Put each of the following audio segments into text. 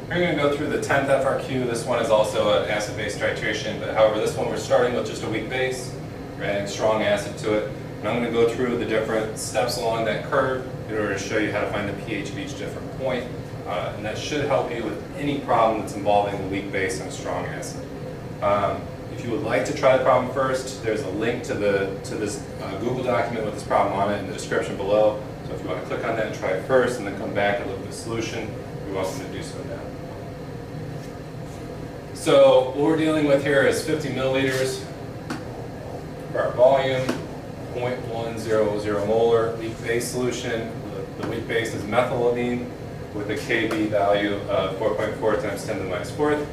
We're going to go through the 10th FRQ. This one is also an acid-base titration, but however, this one we're starting with just a weak base. We're adding strong acid to it. And I'm going to go through the different steps along that curve in order to show you how to find the pH of each different point. And that should help you with any problem that's involving a weak base and a strong acid. If you would like to try the problem first, there's a link to this Google document with this problem on it in the description below. So if you want to click on that and try it first and then come back and look at the solution, you're welcome to do so now. So what we're dealing with here is 50 milliliters for our volume, 0.100 molar weak base solution. The weak base is methylamine with a Kb value of 4.4 times 10 to the minus fourth.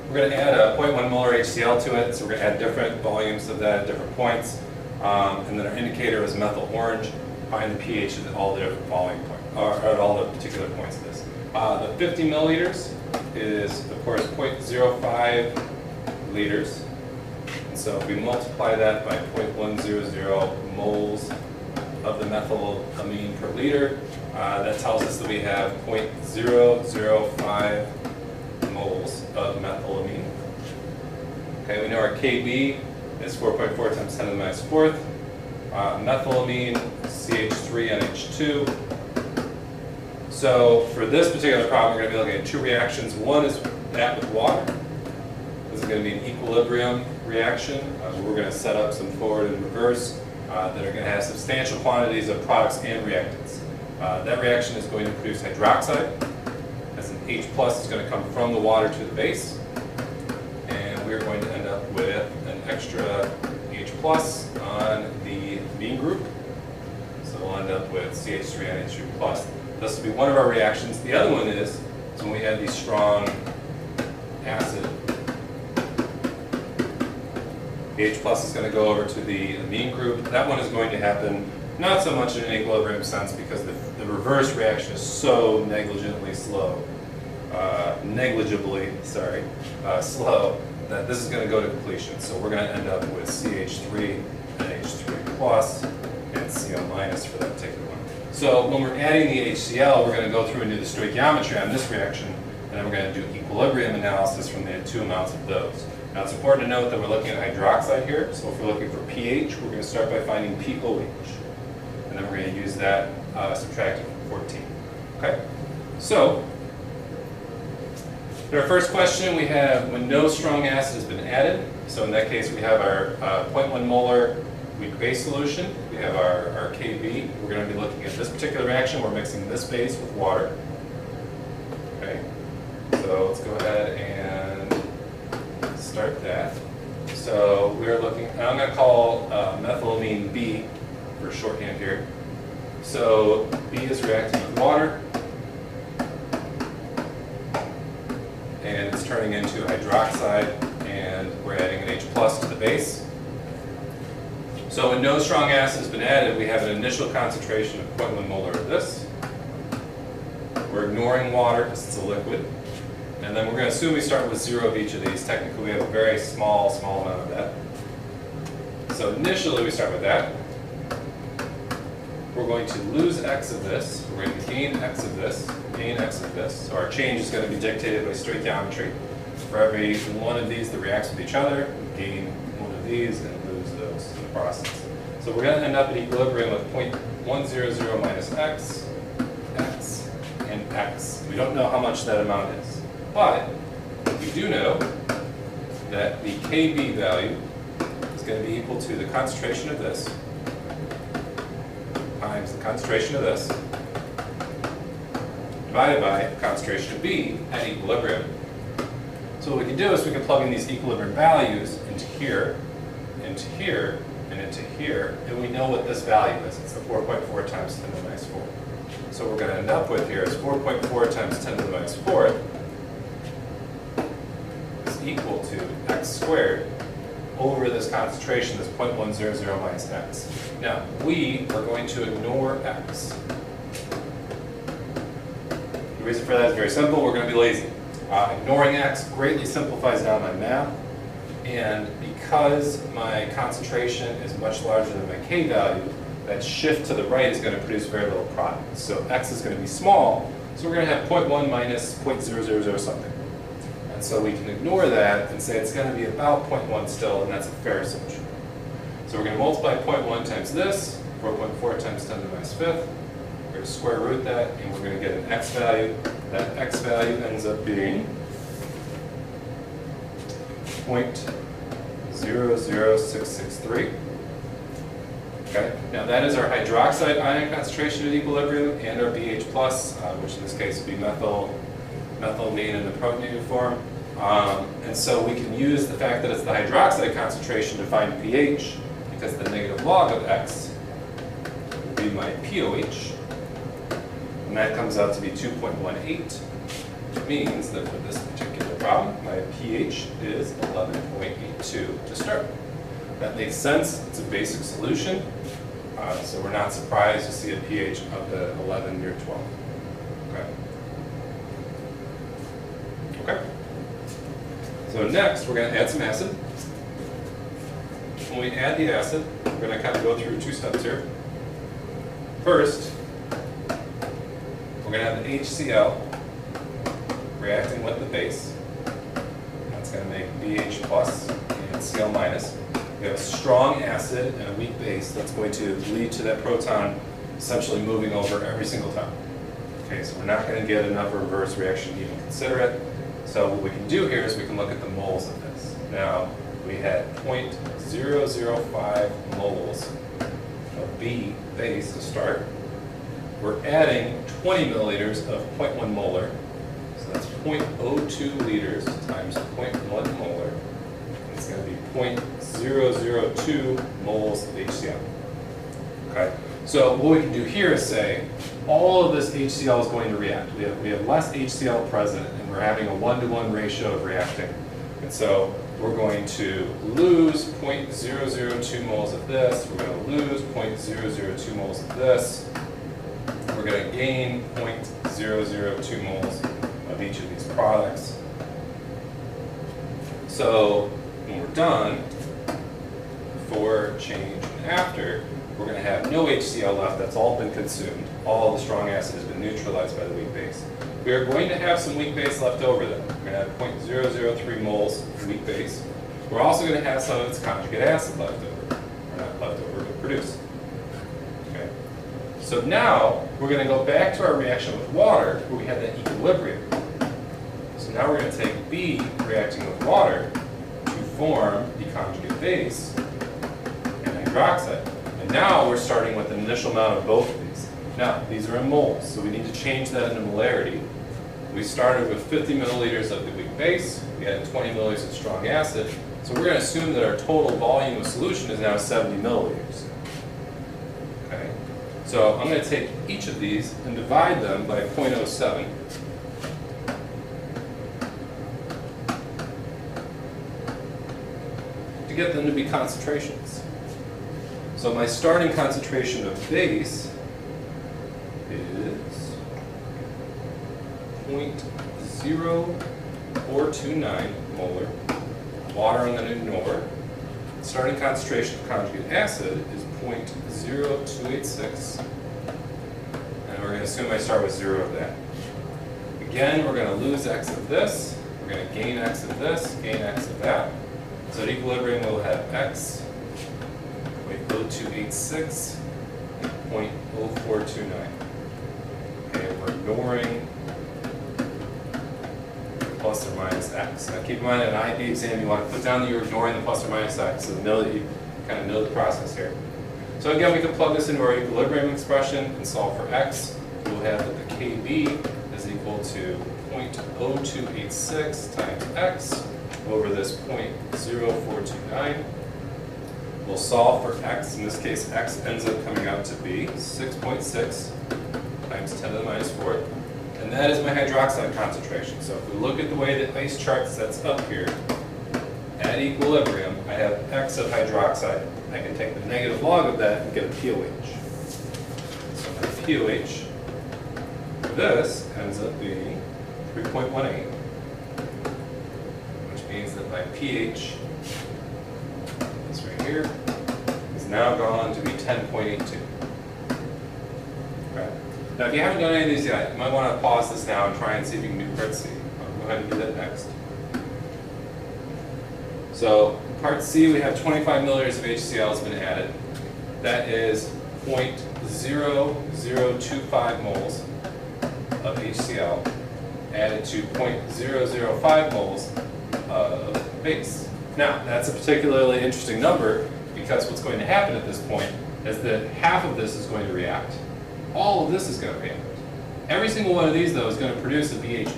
We're going to add a 0.1 molar HCl to it, so we're going to add different volumes of that at different points. And then our indicator is methyl orange. Find the pH at all the different volume points, or at all the particular points of this. The 50 milliliters is, of course, 0.05 liters. And so if we multiply that by 0.100 moles of the methylamine per liter, that tells us that we have 0.005 moles of methylamine. Okay, we know our Kb is 4.4 times 10 to the minus fourth. Methylamine, CH3NH2. So for this particular problem, we're going to be looking at two reactions. One is that with water. This is going to be an equilibrium reaction. We're going to set up some forward and reverse that are going to have substantial quantities of products and reactants. That reaction is going to produce hydroxide. As an H plus is going to come from the water to the base. And we're going to end up with an extra H plus on the amine group. So we'll end up with CH3NH2 plus. This will be one of our reactions. The other one is when we add the strong acid. The H plus is going to go over to the amine group. That one is going to happen not so much in an equilibrium sense because the reverse reaction is so negligibly slow that this is going to go to completion. So we're going to end up with CH3 and H3 plus and Cl minus for that particular one. So when we're adding the HCl, we're going to go through and do the stoichiometry on this reaction, and then we're going to do equilibrium analysis from the two amounts of those. Now it's important to note that we're looking at hydroxide here, so if we're looking for pH, we're going to start by finding pOH. And then we're going to use that subtracted from 14. Okay? So, in our first question, we have when no strong acid has been added. So in that case, we have our 0.1 molar weak base solution. We have our Kb. We're going to be looking at this particular reaction. We're mixing this base with water. Okay? So let's go ahead and start that. So we're looking, I'm going to call methylamine B for shorthand here. So B is reacting with water, and it's turning into hydroxide, and we're adding an H plus to the base. So when no strong acid has been added, we have an initial concentration of 0.1 molar of this. We're ignoring water because it's a liquid. And then we're going to assume we start with 0 of each of these. Technically, we have a very small amount of that. So initially, we start with that. We're going to lose X of this. We're going to gain X of this, gain X of this. So our change is going to be dictated by stoichiometry. For every one of these that reacts with each other, we gain one of these and lose those in the process. So we're going to end up at equilibrium with 0.100 minus X, X, and X. We don't know how much that amount is. But we do know that the Kb value is going to be equal to the concentration of this times the concentration of this divided by the concentration of B at equilibrium. So what we can do is we can plug in these equilibrium values into here, and into here, and we know what this value is. It's the 4.4 times 10 to the minus 4. So what we're going to end up with here is 4.4 times 10 to the minus 4 is equal to X squared over this concentration, this 0.100 minus X. Now, we are going to ignore X. The reason for that is very simple. We're going to be lazy. Ignoring X greatly simplifies down my math. And because my concentration is much larger than my K value, that shift to the right is going to produce very little product. So X is going to be small, So we're going to have 0.1 minus 0.000 something. And so we can ignore that and say it's going to be about 0.1 still, and that's a fair assumption. So we're going to multiply 0.1 times this, 4.4 times 10 to the minus fifth. We're going to square root that, and we're going to get an x value. That x value ends up being 0.00663. Okay. Now that is our hydroxide ion concentration at equilibrium and our BH+, which in this case would be methylamine in the protonated form. And so we can use the fact that it's the hydroxide concentration to find pH, because the negative log of x will be my pOH. And that comes out to be 2.18, which means that for this particular problem, my pH is 11.82 to start. That makes sense. It's a basic solution. So we're not surprised to see a pH of the 11 near 12. Okay. Okay. So next, we're going to add some acid. When we add the acid, we're going to kind of go through two steps here. First, we're going to have the HCl reacting with the base. That's going to make BH plus and Cl minus. We have a strong acid and a weak base that's going to lead to that proton essentially moving over every single time. Okay, so we're not going to get enough reverse reaction to even consider it. So what we can do here is we can look at the moles of this. Now, we had 0.005 moles of B base to start. We're adding 20 milliliters of 0.1 molar. So that's 0.02 liters times 0.1 molar. It's going to be 0.002 moles of HCl. Okay? So what we can do here is say all of this HCl is going to react. We have less HCl present, and we're having a 1-to-1 ratio of reacting. And so we're going to lose 0.002 moles of this. We're going to lose 0.002 moles of this. We're going to gain 0.002 moles of each of these products. So when we're done, before, change, and after, we're going to have no HCl left. That's all been consumed. All the strong acid has been neutralized by the weak base. We are going to have some weak base left over though. We're going to have 0.003 moles of weak base. We're also going to have some of its conjugate acid left over. Or not left over, but produced. Okay. So now we're going to go back to our reaction with water where we had that equilibrium. So now we're going to take B reacting with water to form the conjugate base and hydroxide. And now we're starting with an initial amount of both of these. Now, these are in moles, so we need to change that into molarity. We started with 50 milliliters of the weak base. We added 20 milliliters of strong acid. So we're going to assume that our total volume of solution is now 70 milliliters. Okay. So I'm going to take each of these and divide them by 0.07. to get them to be concentrations. So my starting concentration of base is 0.0429 molar. Water I'm going to ignore. Starting concentration of conjugate acid is 0.0286. And we're going to assume I start with 0 of that. Again, we're going to lose x of this. We're going to gain x of this, gain x of that. So at equilibrium, we'll have x 0.0286 and 0.0429. Okay, we're ignoring plus or minus x. Now keep in mind, in an IB exam, you want to put down that you're ignoring the plus or minus x, so know that you kind of know the process here. So again, we can plug this into our equilibrium expression and solve for x. We'll have that the Kb is equal to 0.0286 times x over this 0.0429. We'll solve for x. In this case, x ends up coming out to be 6.6 times 10 to the minus 4th. And that is my hydroxide concentration. So if we look at the way the ice chart sets up here, at equilibrium, I have x of hydroxide. I can take the negative log of that and get a pOH. So my pOH for this ends up being 3.18, which means that my pH, this right here, is now gone to be 10.82. Okay. Now, if you haven't done any of these yet, you might want to pause this now and try and see if you can do part C. I'll go ahead and do that next. So, part C, we have 25 milliliters of HCl has been added. That is 0.0025 moles of HCl added to 0.005 moles of base. Now, that's a particularly interesting number because what's going to happen at this point is that half of this is going to react. All of this is going to react. Every single one of these, though, is going to produce a BH+.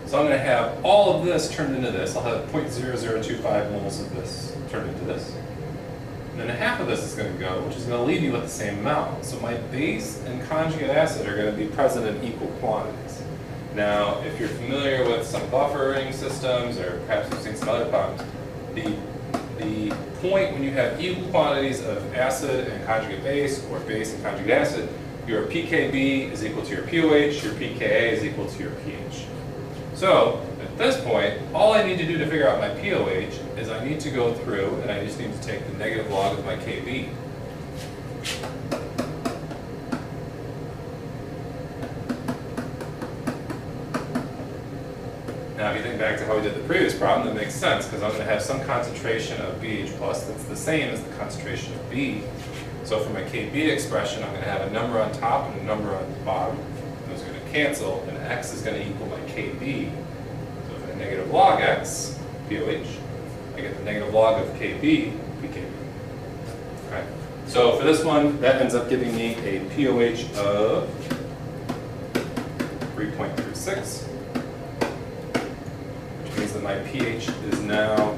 So I'm going to have all of this turned into this. I'll have 0.0025 moles of this turned into this. And then half of this is going to go, which is going to leave you with the same amount. So my base and conjugate acid are going to be present in equal quantities. Now, if you're familiar with some buffering systems, or perhaps you've seen some other problems, the point when you have equal quantities of acid and conjugate base, or base and conjugate acid, your pKb is equal to your pOH, your pKa is equal to your pH. So, at this point, all I need to do to figure out my pOH is I need to go through and I just need to take the negative log of my Kb. Now, if you think back to how we did the previous problem, that makes sense because I'm going to have some concentration of BH+ that's the same as the concentration of B. So for my Kb expression, I'm going to have a number on top and a number on the bottom. Those are going to cancel, and x is going to equal my Kb. So if I negative log x, pOH, I get the negative log of Kb, pKb. Okay. So for this one, that ends up giving me a pOH of 3.36. Means that my pH is now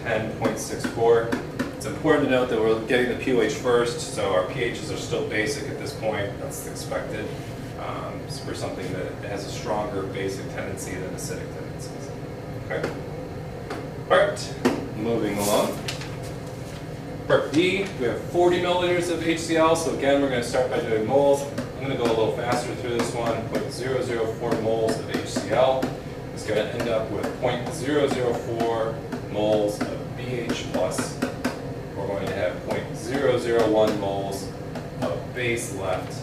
10.64. It's important to note that we're getting the pOH first, so our pHs are still basic at this point. That's expected for something that has a stronger basic tendency than acidic tendencies. Okay. All right, moving along. Part B, we have 40 milliliters of HCl. So again, we're going to start by doing moles. I'm going to go a little faster through this one. 0.004 moles of HCl. It's going to end up with 0.004 moles of BH+. We're going to have 0.001 moles of base left.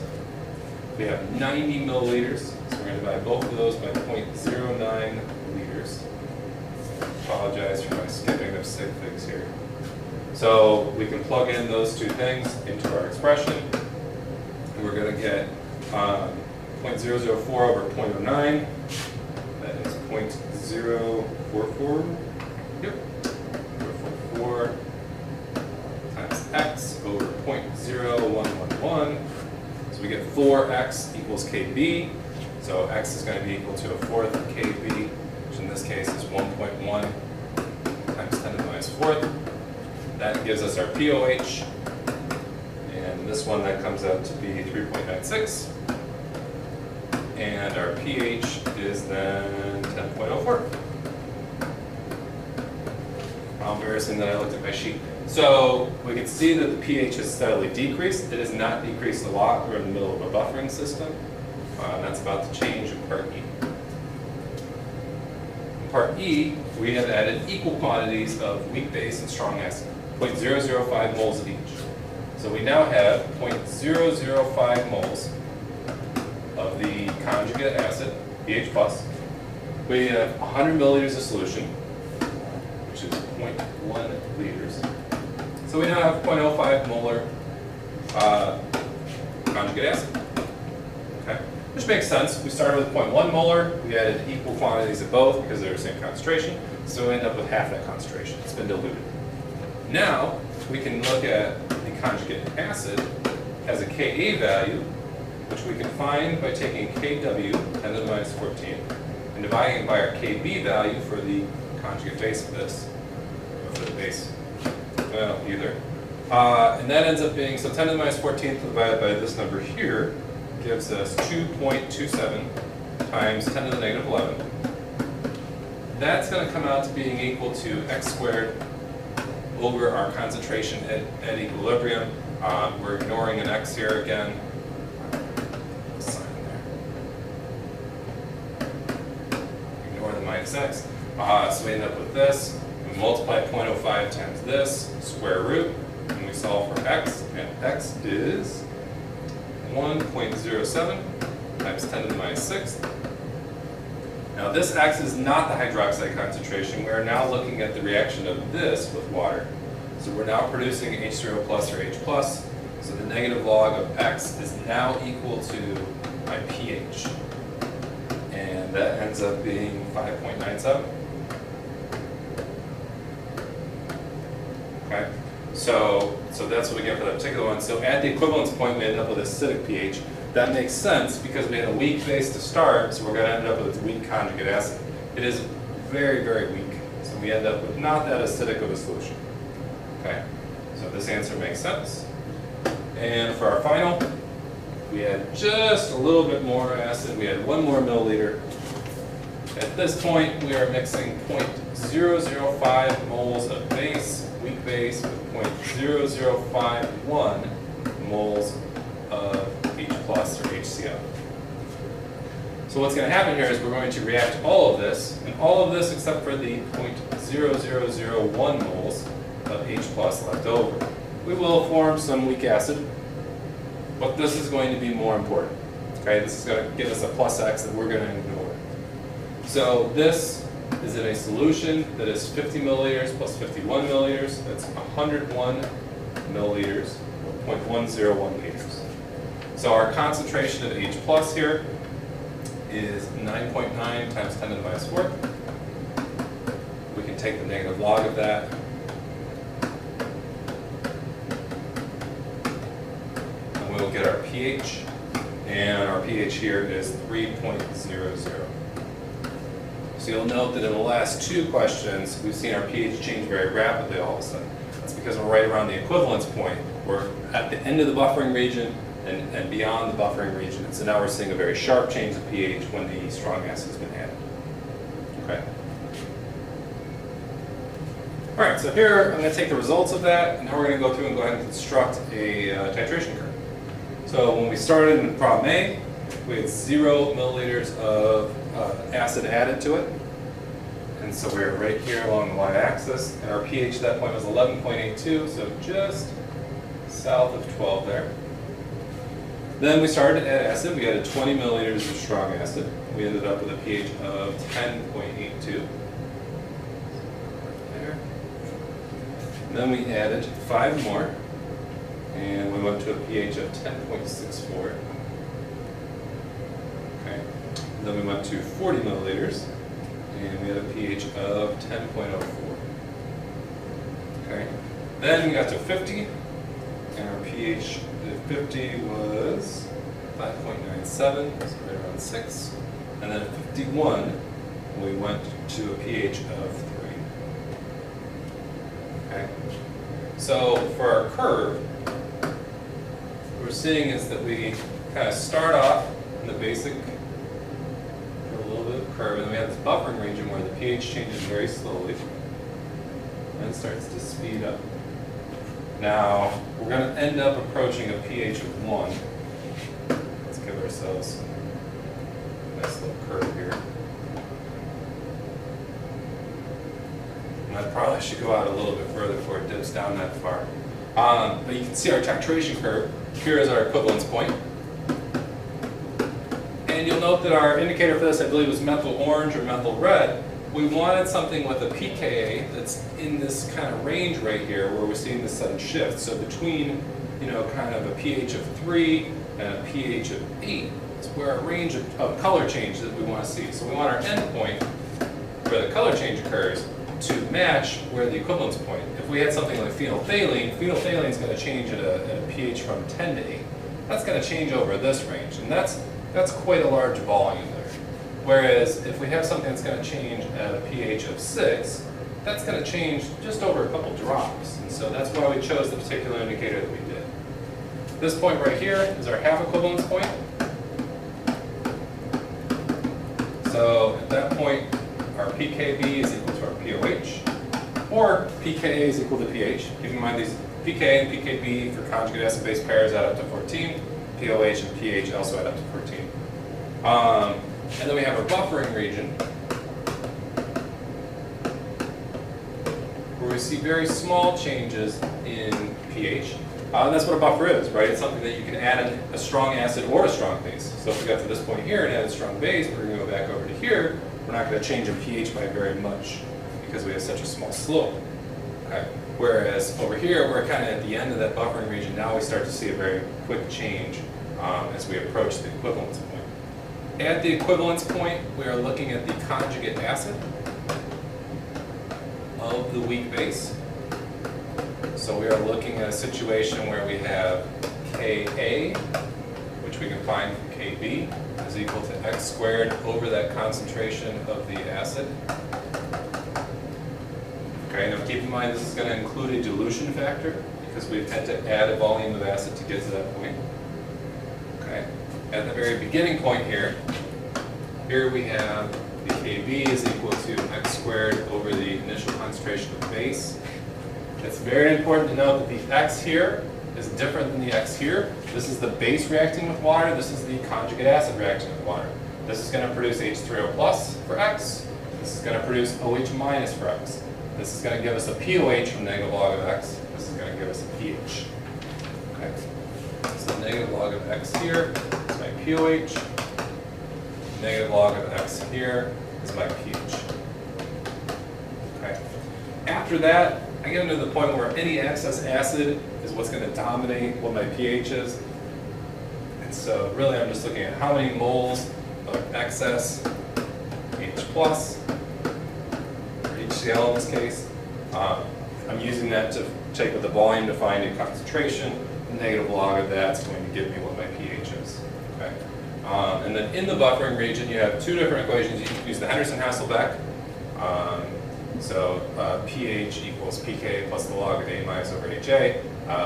We have 90 milliliters, so we're going to divide both of those by 0.09 liters. Apologize for my skipping of sig figs here. So we can plug in those two things into our expression, and we're going to get 0.004 over 0.09. 0.044, yep, 0.044 times x over 0.0111. So we get 4x equals Kb. So x is going to be equal to a fourth of Kb, which in this case is 1.1 times 10 to the minus fourth. That gives us our pOH. And this one, that comes out to be 3.96. And our pH is then 10.04. How embarrassing that I looked at my sheet. So we can see that the pH has steadily decreased. It has not decreased a lot. We're in the middle of a buffering system. And that's about to change in part E. In part E, we have added equal quantities of weak base and strong acid, 0.005 moles of each. So we now have 0.005 moles of the conjugate acid, pH+. We have 100 milliliters of solution, which is 0.1 liters. So we now have 0.05 molar conjugate acid. Okay, which makes sense. We started with 0.1 molar. We added equal quantities of both because they're the same concentration. So we end up with half that concentration. It's been diluted. Now we can look at the conjugate acid as a Ka value, which we can find by taking Kw, 10 to the minus 14, and dividing it by our Kb value for the conjugate base of this, or for the base, well, either. And that ends up being, so 10 to the minus 14th divided by this number here gives us 2.27 times 10 to the negative 11. That's going to come out to being equal to x squared over our concentration at equilibrium. We're ignoring an x here again. Minus x. So we end up with this. We multiply 0.05 times this, square root, and we solve for x, and x is 1.07 times 10 to the minus 6. Now this X is not the hydroxide concentration. We are now looking at the reaction of this with water. So we're now producing H0 plus or H plus. So the negative log of X is now equal to my pH. And that ends up being 5.97. Okay, so that's what we get for that particular one. So at the equivalence point, we end up with acidic pH. That makes sense because we had a weak base to start, so we're going to end up with weak conjugate acid. It is very, very weak, so we end up with not that acidic of a solution. Okay, so this answer makes sense. And for our final, we had just a little bit more acid. We had 1 more milliliter. At this point, we are mixing 0.005 moles of base, weak base, with 0.0051 moles of H plus or HCl. So what's going to happen here is we're going to react all of this, and all of this except for the 0.0001 moles of H plus left over. We will form some weak acid, but this is going to be more important. Okay, this is going to give us a plus X that we're going to ignore. So this is in a solution that is 50 milliliters plus 51 milliliters. That's 101 milliliters, or 0.101 liters. So our concentration of H plus here is 9.9 times 10 to the minus 4. We can take the negative log of that. And we'll get our pH. And our pH here is 3.00. So you'll note that in the last 2 questions, we've seen our pH change very rapidly all of a sudden. That's because we're right around the equivalence point. We're at the end of the buffering region and beyond the buffering region. And so now we're seeing a very sharp change of pH when the strong acid has been added. Okay. All right, so here I'm going to take the results of that, and now we're going to go through and go ahead and construct a titration curve. So when we started in problem A, we had 0 milliliters of acid added to it. And so we're right here along the y-axis, and our pH at that point was 11.82, so just south of 12 there. Then we started to add acid. We added 20 milliliters of strong acid. We ended up with a pH of 10.82. There. Then we added 5 more, and we went to a pH of 10.64. Okay. Then we went to 40 milliliters, and we had a pH of 10.04. Okay. Then we got to 50, and our pH at 50 was 5.97, so right around 6. And then at 51, we went to a pH of 3. Okay. So for our curve, what we're seeing is that we kind of start off in the basic curve, and then we have this buffering region where the pH changes very slowly and starts to speed up. Now, we're going to end up approaching a pH of 1. Let's give ourselves a nice little curve here. And I probably should go out a little bit further before it dips down that far. But you can see our titration curve. Here is our equivalence point. And you'll note that our indicator for this, I believe, was methyl orange or methyl red. We wanted something with a pKa that's in this kind of range right here where we're seeing this sudden shift. So between, kind of a pH of 3 and a pH of 8 is where our range of color change that we want to see. So we want our endpoint where the color change occurs to match where the equivalence point. If we had something like phenolphthalein, phenolphthalein is going to change at a pH from 10 to 8. That's going to change over this range, and that's quite a large volume there. Whereas if we have something that's going to change at a pH of 6, that's going to change just over a couple drops. And so that's why we chose the particular indicator that we did. This point right here is our half-equivalence point. So at that point, our pKb is equal to our pOH, or pKa is equal to pH. Keep in mind these pK and pKb for conjugate acid-base pairs add up to 14. pOH and pH also add up to 14. And then we have our buffering region, where we see very small changes in pH. And that's what a buffer is, right? It's something that you can add in a strong acid or a strong base. So if we got to this point here and add a strong base, we're going to go back over to here. We're not going to change the pH by very much because we have such a small slope. Okay. Whereas over here, we're kind of at the end of that buffering region. Now we start to see a very quick change as we approach the equivalence point. At the equivalence point, we are looking at the conjugate acid of the weak base. So we are looking at a situation where we have Ka, which we can find from Kb, is equal to x squared over that concentration of the acid. Okay, now keep in mind this is going to include a dilution factor because we've had to add a volume of acid to get to that point. Okay, at the very beginning point here we have the Kb is equal to x squared over the initial concentration of the base. It's very important to note that the x here is different than the x here. This is the base reacting with water. This is the conjugate acid reacting with water. This is going to produce H3O plus for x. This is going to produce OH minus for x. This is going to give us a POH from negative log of x. This is going to give us a pH. Okay. So negative log of x here is my POH. Negative log of x here is my pH. Okay. After that, I get into the point where any excess acid is what's going to dominate what my pH is. And so really I'm just looking at how many moles of excess H plus, or HCl in this case. I'm using that to take with the volume to find a concentration. The negative log of that's going to give me what my pH is. Okay. And then in the buffering region, you have two different equations. You can use the Henderson Hasselbach. So pH equals pK plus the log of A minus over HA.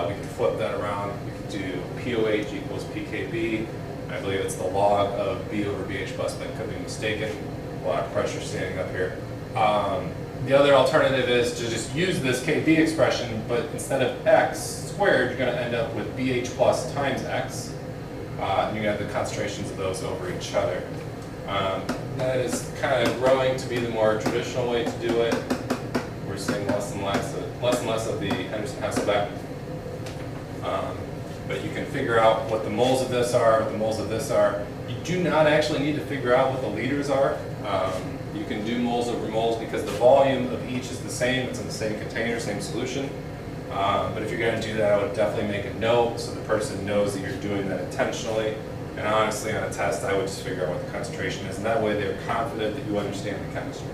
We can flip that around. We could do POH equals pKb. I believe it's the log of B over BH plus, but I could be mistaken. A lot of pressure standing up here. The other alternative is to just use this Kb expression, but instead of x squared, you're going to end up with BH plus times x. And you have the concentrations of those over each other. That is kind of growing to be the more traditional way to do it. We're seeing less and less of the Henderson Hasselbach. But you can figure out what the moles of this are, what the moles of this are. You do not actually need to figure out what the liters are. You can do moles over moles because the volume of each is the same. It's in the same container, same solution. But if you're going to do that, I would definitely make a note so the person knows that you're doing that intentionally. And honestly, on a test, I would just figure out what the concentration is, and that way they're confident that you understand the chemistry.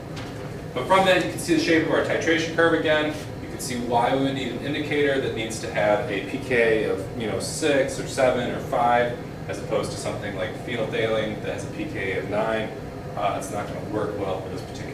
But from that, you can see the shape of our titration curve again. You can see why we would need an indicator that needs to have a pK of 6 or 7 or 5, as opposed to something like phenolphthalein that has a pK of 9. It's not going to work well for this particular